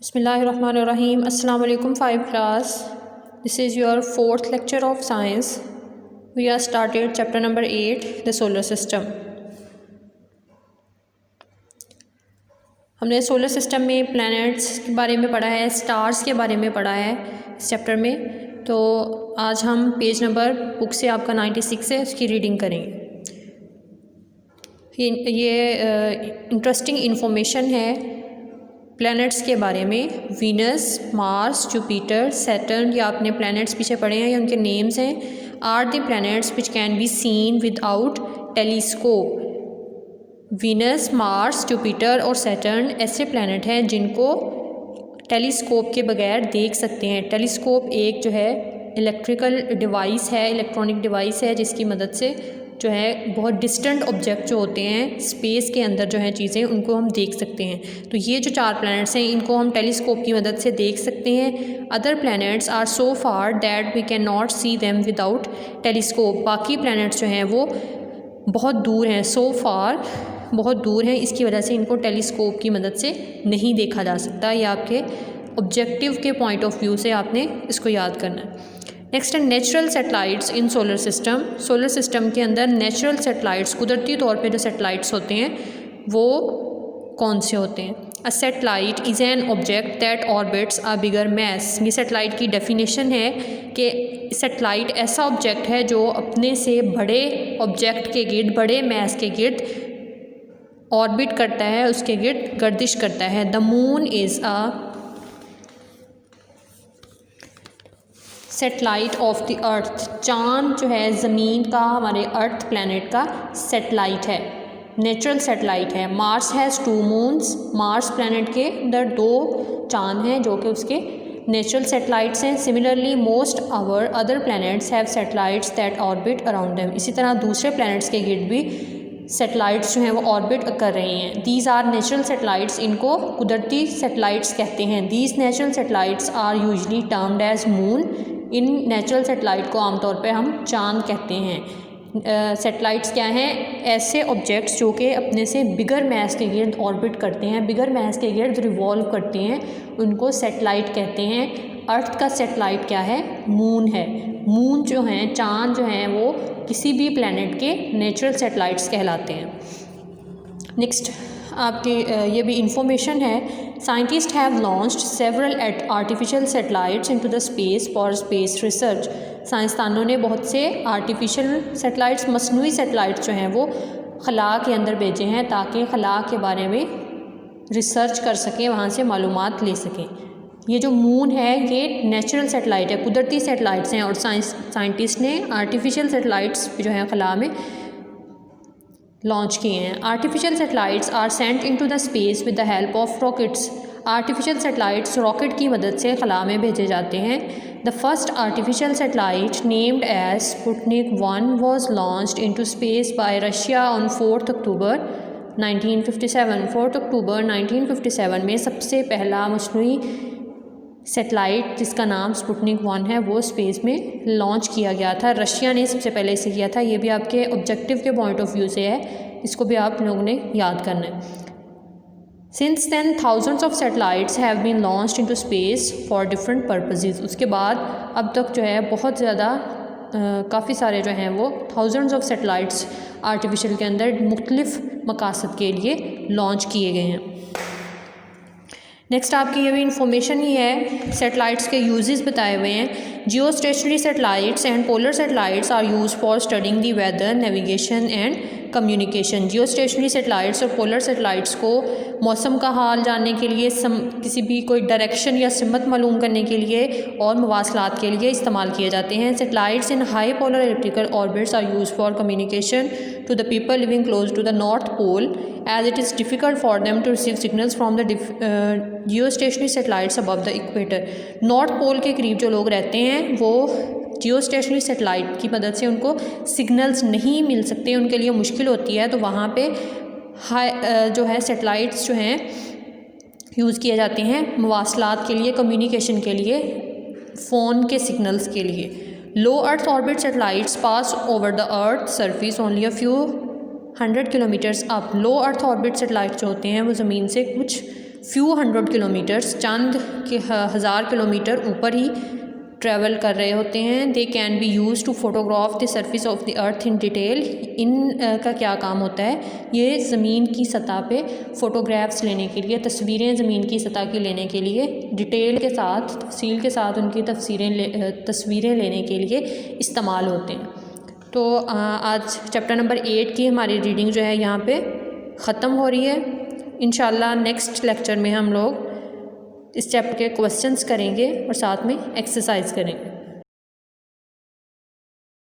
बिस्मिल्लाहिर्रहमानिर्रहीम। अस्सलाम वालेकुम 5 class. This is your 4th lecture of science. We are started chapter number 8 the solar system. हमने solar system में planets के बारे में पढ़ा है, स्टार्स के बारे में पढ़ा है इस चैप्टर में। तो आज हम पेज नंबर बुक से आपका 96 है, उसकी रीडिंग करेंगे। ये इंटरेस्टिंग इन्फॉर्मेशन है प्लैनेट्स के बारे में। वीनस, मार्स, जुपिटर, सैटर्न, ये आपने प्लैनेट्स पीछे पढ़े हैं, ये उनके नेम्स हैं। Are the planets which can be seen without telescope. Venus, Mars, Jupiter और सैटर्न ऐसे प्लैनेट हैं जिनको टेलीस्कोप के बगैर देख सकते हैं। टेलीस्कोप एक जो है इलेक्ट्रिकल डिवाइस है, इलेक्ट्रॉनिक डिवाइस है, जिसकी मदद से जो है बहुत डिस्टेंट ऑब्जेक्ट जो होते हैं स्पेस के अंदर जो है चीज़ें, उनको हम देख सकते हैं। तो ये जो 4 प्लैनेट्स हैं इनको हम टेलीस्कोप की मदद से देख सकते हैं। Other planets are so far that we can not see them without telescope. बाकी प्लैनेट्स जो हैं वो बहुत दूर हैं, सो फार बहुत दूर हैं, इसकी वजह से इनको टेलीस्कोप की मदद से नहीं देखा जा सकता। ये आपके ऑब्जेक्टिव के पॉइंट ऑफ व्यू से आपने इसको याद करना है। नेक्स्ट है नेचुरल सैटेलाइट्स इन सोलर सिस्टम। सोलर सिस्टम के अंदर नेचुरल सैटेलाइट्स, कुदरती तौर पे जो सैटेलाइट्स होते हैं वो कौन से होते हैं? A satellite is an object that orbits a bigger mass. ये सैटेलाइट की डेफिनेशन है कि सैटेलाइट ऐसा ऑब्जेक्ट है जो अपने से बड़े ऑब्जेक्ट के गिर्द, बड़े मैस के गिर्द ऑर्बिट करता है, उसके गिर्द गर्दिश करता है। The moon is a satellite of the earth. चाँद जो है ज़मीन का, हमारे अर्थ प्लैनेट का सैटेलाइट है, नेचुरल सैटेलाइट है। Mars has 2 moons. Mars planet के अंदर 2 चाँद हैं जो कि उसके नेचुरल सैटेलाइट्स हैं। Similarly most our other planets have satellites that orbit around them. इसी तरह दूसरे प्लैनेट्स के गिर्द भी सैटेलाइट्स जो हैं वो ऑर्बिट कर रही हैं। दीज आर नेचुरल सैटेलाइट्स, इनको कुदरती सैटेलाइट्स कहते हैं। These natural satellites are usually termed as moon. इन नेचुरल सैटेलाइट को आमतौर पे हम चांद कहते हैं। सैटेलाइट्स क्या हैं? ऐसे ऑब्जेक्ट्स जो कि अपने से बिगर मैस के गिर्द ऑर्बिट करते हैं, बिगर मैस के गिर्द रिवॉल्व करते हैं, उनको सैटेलाइट कहते हैं। अर्थ का सैटेलाइट क्या है? मून है। मून जो हैं, चांद जो हैं, वो किसी भी प्लैनेट के नेचुरल सैटेलाइट्स कहलाते हैं। नेक्स्ट आपकी ये भी इंफॉर्मेशन है। Scientist have launched several artificial satellites into the space for space research. साइंसदानों ने बहुत से आर्टिफिशियल सैटेलाइट्स, मसनूई सैटेलाइट्स जो हैं वो खला के अंदर भेजे हैं ताकि खला के बारे में रिसर्च कर सकें, वहाँ से मालूमात ले सकें। ये जो मून है ये नेचुरल सैटेलाइट है, कुदरती सैटेलाइट्स हैं, और साइंटिस्ट ने आर्टिफिशियल सैटेलाइट्स जो हैं खला में लॉन्च किए हैं। Artificial satellites are sent into the space with the help of rockets. Artificial satellites rocket की मदद से खला में भेजे जाते हैं। The first artificial satellite named as Sputnik 1 was launched into space by Russia on 4 अक्टूबर 1957। 4 अक्टूबर 1957 में सबसे पहला मसनूई सैटेलाइट जिसका नाम स्पुतनिक 1 है वो स्पेस में लॉन्च किया गया था। रशिया ने सबसे पहले इसे किया था। ये भी आपके ऑब्जेक्टिव के पॉइंट ऑफ व्यू से है, इसको भी आप लोगों ने याद करना है। Since then thousands of satellites have been launched into space for different purposes. उसके बाद अब तक जो है बहुत ज़्यादा काफ़ी सारे जो हैं वो थाउजेंड्स ऑफ सैटेलाइट्स आर्टिफिशियल के अंदर मुख्तलिफ मकासद के लिए लॉन्च किए गए हैं। नेक्स्ट आपकी ये भी इंफॉर्मेशन ही है, सैटेलाइट्स के यूजेस बताए हुए हैं। Geostationary satellites and polar satellites are use for studying the weather, navigation and communication. Geostationary satellites और पोलर सैटेलाइट्स को मौसम का हाल जानने के लिए, किसी भी कोई डायरेक्शन या सिमत मालूम करने के लिए और मवासलात के लिए इस्तेमाल किए जाते हैं। Satellites in high polar electrical orbits are use for communication to the people living close to the north pole as it is difficult for them to receive signals from the geostationary satellites above the equator। North pole के करीब जो लोग रहते हैं वो जियो stationery satellite की मदद से उनको सिग्नल्स नहीं मिल सकते, उनके लिए मुश्किल होती है। तो वहाँ पे जो है सैटेलाइट्स जो हैं यूज़ किए जाते हैं मवासलात के लिए, कम्युनिकेशन के लिए, फ़ोन के सिग्नल्स के लिए। Low earth orbit satellites pass over the earth surface only a few 100 kilometres अप। लो अर्थ ऑर्बिट सैटेलाइट जो होते हैं वो ज़मीन से कुछ फ्यू हंड्रेड किलोमीटर्स, चंद के हज़ार किलोमीटर ऊपर ही ट्रैवल कर रहे होते हैं। They can be use to photograph the surface of the earth in detail. इन का क्या काम होता है, ये ज़मीन की सतह पे फ़ोटोग्राफ्स लेने के लिए, तस्वीरें ज़मीन की सतह की लेने के लिए, डिटेल के साथ, तफसील के साथ उनकी तस्वीरें लेने के लिए इस्तेमाल होते हैं। तो आज चैप्टर नंबर 8 की हमारी रीडिंग जो है यहाँ पे ख़त्म हो रही है। इंशाल्लाह नेक्स्ट लेक्चर में हम लोग इस चैप्टर के क्वेश्चंस करेंगे और साथ में एक्सरसाइज करेंगे।